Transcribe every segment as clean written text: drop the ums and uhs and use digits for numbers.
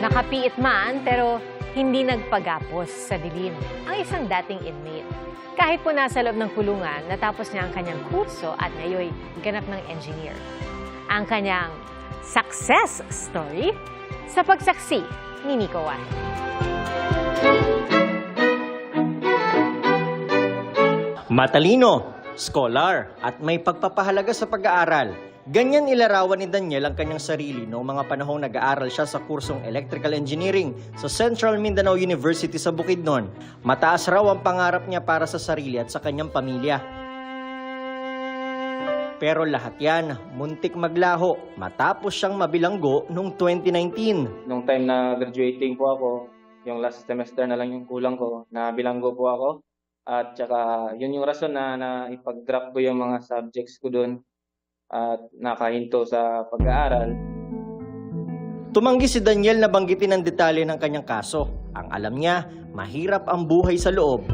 Nakapiit man pero hindi nagpagapos sa dilim ang isang dating inmate. Kahit po nasa loob ng kulungan, natapos niya ang kanyang kurso at ngayon ganap ng engineer. Ang kanyang success story sa pagsaksi ni Nico Wahe. Matalino, scholar at may pagpapahalaga sa pag-aaral. Ganyan ilarawan ni Daniel ang kanyang sarili noong mga panahong nag-aaral siya sa kursong Electrical Engineering sa Central Mindanao University sa Bukidnon. Mataas raw ang pangarap niya para sa sarili at sa kanyang pamilya. Pero lahat yan, muntik maglaho matapos siyang mabilanggo noong 2019. Nung time na graduating po ako, yung last semester na lang yung kulang ko, nabilanggo po ako. At saka yun yung rason na ipag-drop ko yung mga subjects ko doon at nakahinto sa pag-aaral. Tumanggi si Daniel na banggitin ang detalye ng kanyang kaso. Ang alam niya, mahirap ang buhay sa loob.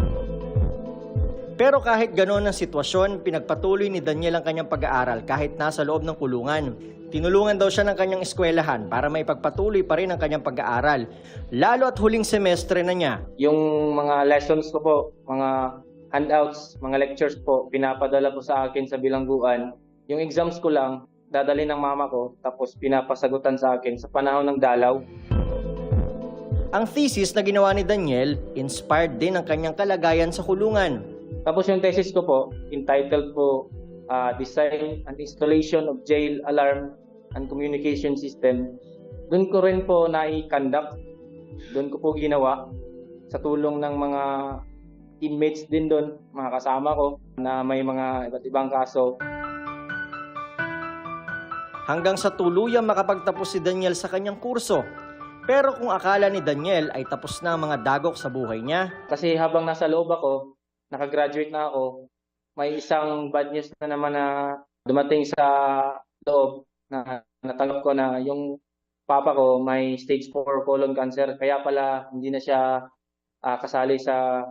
Pero kahit ganoon ang sitwasyon, pinagpatuloy ni Daniel ang kanyang pag-aaral kahit nasa loob ng kulungan. Tinulungan daw siya ng kanyang eskwelahan para maipagpatuloy pa rin ang kanyang pag-aaral. Lalo at huling semestre na niya. Yung mga lessons ko po, mga handouts, mga lectures po, pinapadala po sa akin sa bilangguan. Yung exams ko lang, dadali ng mama ko, tapos pinapasagutan sa akin sa panahon ng dalaw. Ang thesis na ginawa ni Daniel, inspired din ang kanyang kalagayan sa kulungan. Tapos yung thesis ko po, entitled po, Design and Installation of Jail Alarm and Communication System. Doon ko rin po na-conduct, doon ko po ginawa, sa tulong ng mga inmates din doon, mga kasama ko, na may mga iba't ibang kaso. Hanggang sa tuluyang makapagtapos si Daniel sa kanyang kurso. Pero kung akala ni Daniel ay tapos na ang mga dagok sa buhay niya, Kasi habang nasa loob ako, nakagraduate na ako, may isang bad news na naman na dumating sa loob na natanggap ko na yung papa ko may stage 4 colon cancer. Kaya pala hindi na siya kasali sa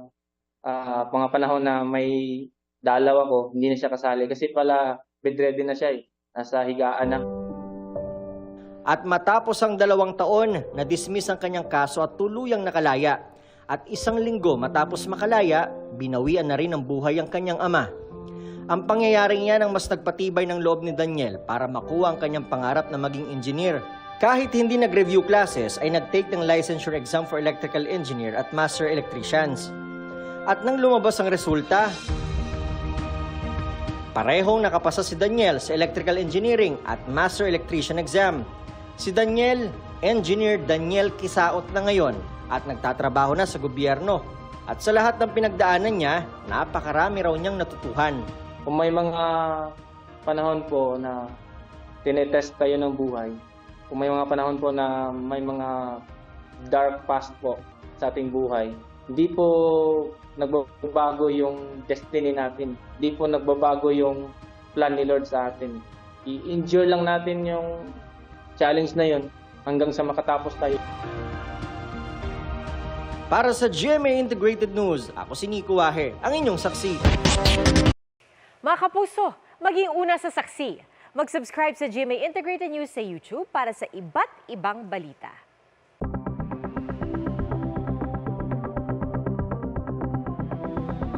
mga panahon na may dalaw ako, hindi na siya kasali. Kasi pala bedridden na siya eh. Nasa higaan na. at matapos ang 2 taon, na-dismiss ang kanyang kaso at tuluyang nakalaya. At 1 linggo matapos makalaya, binawian na rin ang buhay ang kanyang ama. Ang pangyayaring yan ang mas nagpatibay ng loob ni Daniel para makuha ang kanyang pangarap na maging engineer. Kahit hindi nag-review classes, ay nag-take ng licensure exam for electrical engineer at master electricians. At nang lumabas ang resulta, parehong nakapasa si Daniel sa electrical engineering at master electrician exam. Si Daniel, Engineer Daniel Kisaot na ngayon at nagtatrabaho na sa gobyerno. At sa lahat ng pinagdaanan niya, napakarami raw niyang natutuhan. Kung may mga panahon po na tinetest tayo ng buhay, kung may mga panahon po na may mga dark past po sa ating buhay, hindi po nagbabago yung destiny natin. Hindi po nagbabago yung plan ni Lord sa atin. I-endure lang natin yung challenge na yun hanggang sa makatapos tayo. Para sa GMA Integrated News, ako si Nico Wahe, ang inyong saksi. Mga kapuso, maging una sa saksi. Mag-subscribe sa GMA Integrated News sa YouTube para sa iba't ibang balita.